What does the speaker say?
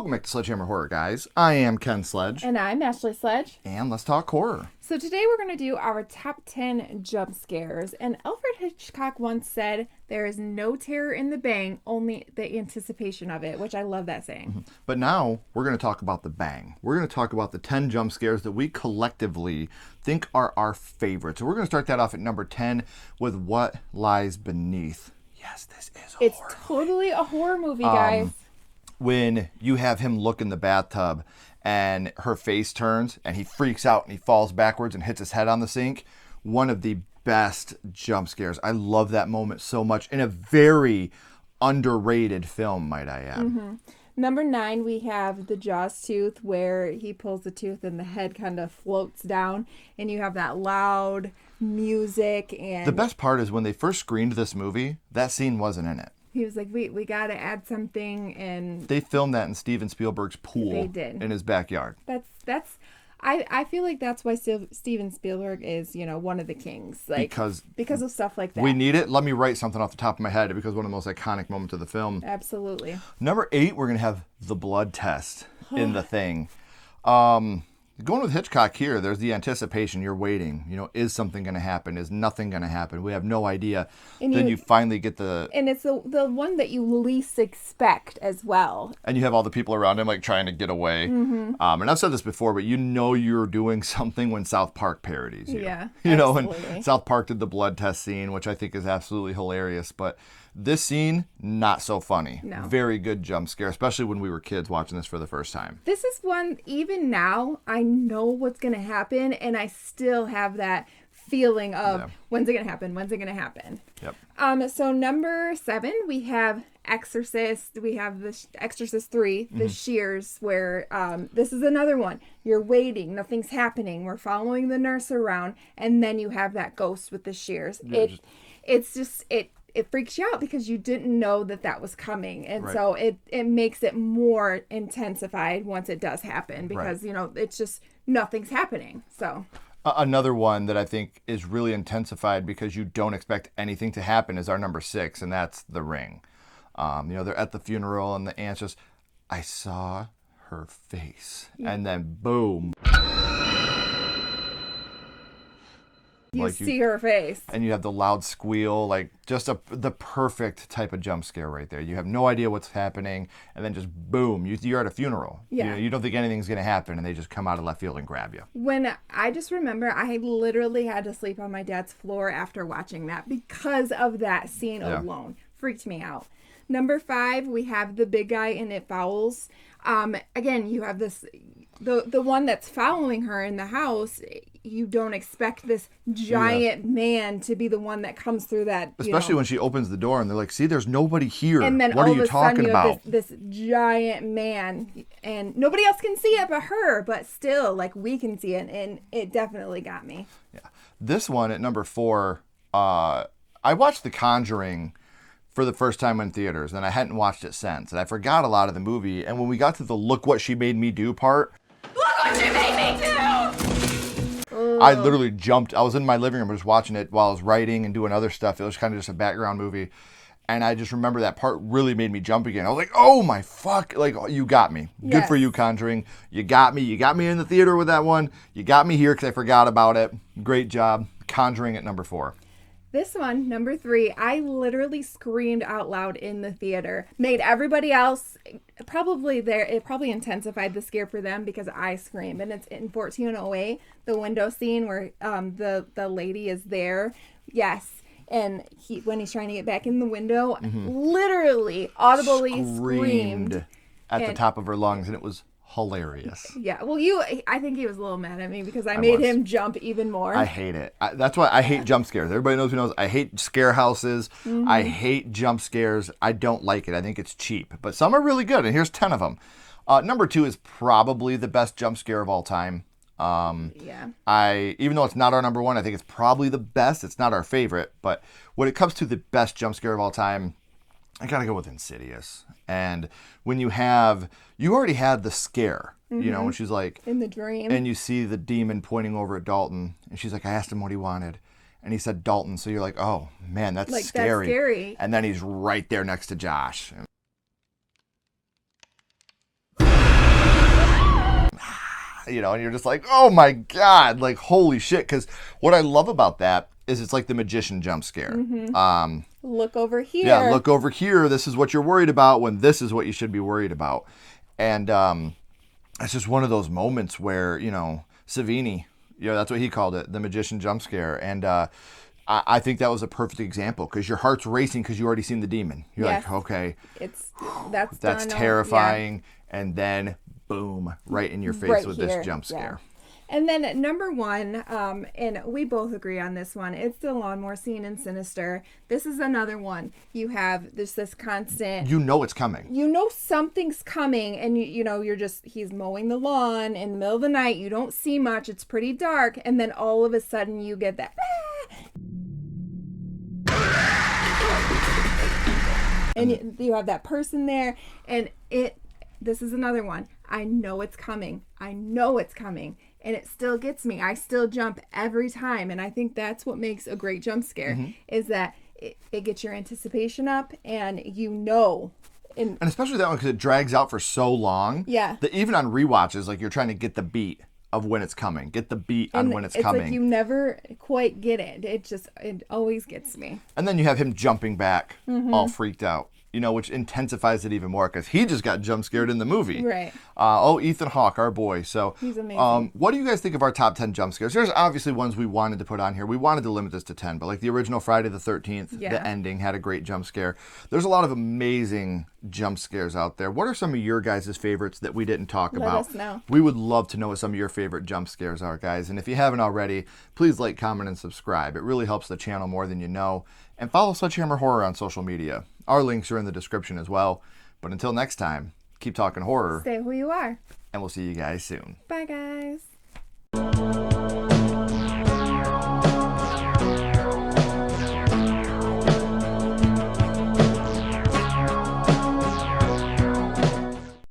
Welcome back to Sledgehammer Horror, guys. I am Ken Sledge. And I'm Ashley Sledge. And let's talk horror. So today we're going to do our top 10 jump scares. And Alfred Hitchcock once said, there is no terror in the bang, only the anticipation of it, which I love that saying. Mm-hmm. But now we're going to talk about the bang. We're going to talk about the 10 jump scares that we collectively think are our favorites. So we're going to start that off at number 10 with What Lies Beneath. Yes, this is a horror totally a horror movie, guys. When you have him look in the bathtub and her face turns and he freaks out and he falls backwards and hits his head on the sink. One of the best jump scares. I love that moment so much in a very underrated film, might I add. Mm-hmm. Number 9, we have the Jaws tooth where he pulls the tooth and the head kind of floats down and you have that loud music. And the best part is when they first screened this movie, that scene wasn't in it. He was like, we got to add something. And they filmed that in Steven Spielberg's pool. They did. In his backyard. I feel like that's why Steven Spielberg is, one of the kings. Like, because of stuff like that. We need it. Let me write something off the top of my head because one of the most iconic moments of the film. Absolutely. Number 8, we're going to have the blood test in The Thing. Going with Hitchcock here, there's the anticipation. You're waiting. Is something going to happen? Is nothing going to happen? We have no idea. And then you finally get And it's the one that you least expect as well. And you have all the people around him like trying to get away. Mm-hmm. And I've said this before, but you're doing something when South Park parodies you. Yeah, when South Park did the blood test scene, which I think is absolutely hilarious. But this scene, not so funny. No. Very good jump scare, especially when we were kids watching this for the first time. This is one, even now, I know what's going to happen, and I still have that feeling of, when's it going to happen? When's it going to happen? Yep. So number 7, we have Exorcist. We have the Exorcist III, the shears, where this is another one. You're waiting. Nothing's happening. We're following the nurse around, and then you have that ghost with the shears. Yeah, it freaks you out because you didn't know that was coming. And so it makes it more intensified once it does happen because, it's just nothing's happening. So another one that I think is really intensified because you don't expect anything to happen is our number 6, and that's The Ring. They're at the funeral and the aunt's just, I saw her face. Yeah. And then boom. You see her face. And you have the loud squeal, like just the perfect type of jump scare right there. You have no idea what's happening, and then just boom, you're at a funeral. Yeah. You don't think anything's going to happen, and they just come out of left field and grab you. When I just remember, I literally had to sleep on my dad's floor after watching that because of that scene alone. Freaked me out. Number 5, we have the big guy in It Follows. Again, you have this, the one that's following her in the house. You don't expect this giant man to be the one that comes through that. Especially when she opens the door and they're like, see, there's nobody here. And then what all are you of a talking sudden, about? This giant man, and nobody else can see it but her, but still, like, we can see it, and it definitely got me. Yeah. This one at number 4, I watched The Conjuring for the first time in theaters, and I hadn't watched it since, and I forgot a lot of the movie, and when we got to the look what she made me do part, look what she made me do! I literally jumped. I was in my living room just watching it while I was writing and doing other stuff. It was kind of just a background movie, and I just remember that part really made me jump again. I was like, oh my fuck, like, you got me. Yes. Good for you, Conjuring. You got me in the theater with that one. You got me here because I forgot about it. Great job. Conjuring at number 4. This one, number 3, I literally screamed out loud in the theater. Made everybody else it probably intensified the scare for them because I screamed. And it's in 1408, the window scene where the lady is there. Yes. And when he's trying to get back in the window, literally audibly screamed at the top of her lungs, and it was hilarious. Yeah. Well, I think he was a little mad at me because I made him jump even more. I hate it. That's why I hate jump scares. Everybody knows who knows. I hate scare houses. Mm-hmm. I hate jump scares. I don't like it. I think it's cheap. But some are really good, and here's 10 of them. Number 2 is probably the best jump scare of all time. Even though it's not our number 1, I think it's probably the best. It's not our favorite. But when it comes to the best jump scare of all time, I gotta go with Insidious. And when you already had the scare, when she's like in the dream, and you see the demon pointing over at Dalton, and she's like, I asked him what he wanted, and he said Dalton. So you're like, oh man, that's like, scary. That's scary. And then he's right there next to Josh. you know, and you're just like, oh my God, like, holy shit. Because what I love about that is it's like the magician jump scare. Look over here. Yeah, look over here. This is what you're worried about when this is what you should be worried about. And it's just one of those moments where, you know, Savini, you know, that's what he called it, the magician jump scare. And I think that was a perfect example because your heart's racing because you already seen the demon. You're Yes. like, okay, That's that's done. terrifying. And then, boom, right in your face Right with here. this jump scare. Yeah. And then number one, and we both agree on this one, it's the lawnmower scene in Sinister. This is another one. You have this constant... You know it's coming. You know something's coming, and you know, he's mowing the lawn in the middle of the night. You don't see much. It's pretty dark. And then all of a sudden you get that... And you have that person there, and this is another one. I know it's coming. And it still gets me. I still jump every time. And I think that's what makes a great jump scare, is that it gets your anticipation up, and you know. And especially that one because it drags out for so long. Yeah. That even on rewatches, like, you're trying to get the beat of when it's coming. Get the beat on when it's coming. It's like you never quite get it. It always gets me. And then you have him jumping back, all freaked out. You know, which intensifies it even more because he just got jump scared in the movie. Right. Ethan Hawke, our boy. So he's amazing. What do you guys think of our top 10 jump scares? There's obviously ones we wanted to put on here. We wanted to limit this to 10, but like the original Friday the 13th, the ending had a great jump scare. There's a lot of amazing jump scares out there. What are some of your guys' favorites that we didn't talk about? Let us know. We would love to know what some of your favorite jump scares are, guys. And if you haven't already, please like, comment, and subscribe. It really helps the channel more than you know. And follow Sledgehammer Horror on social media. Our links are in the description as well. But until next time, keep talking horror. Stay who you are. And we'll see you guys soon. Bye, guys.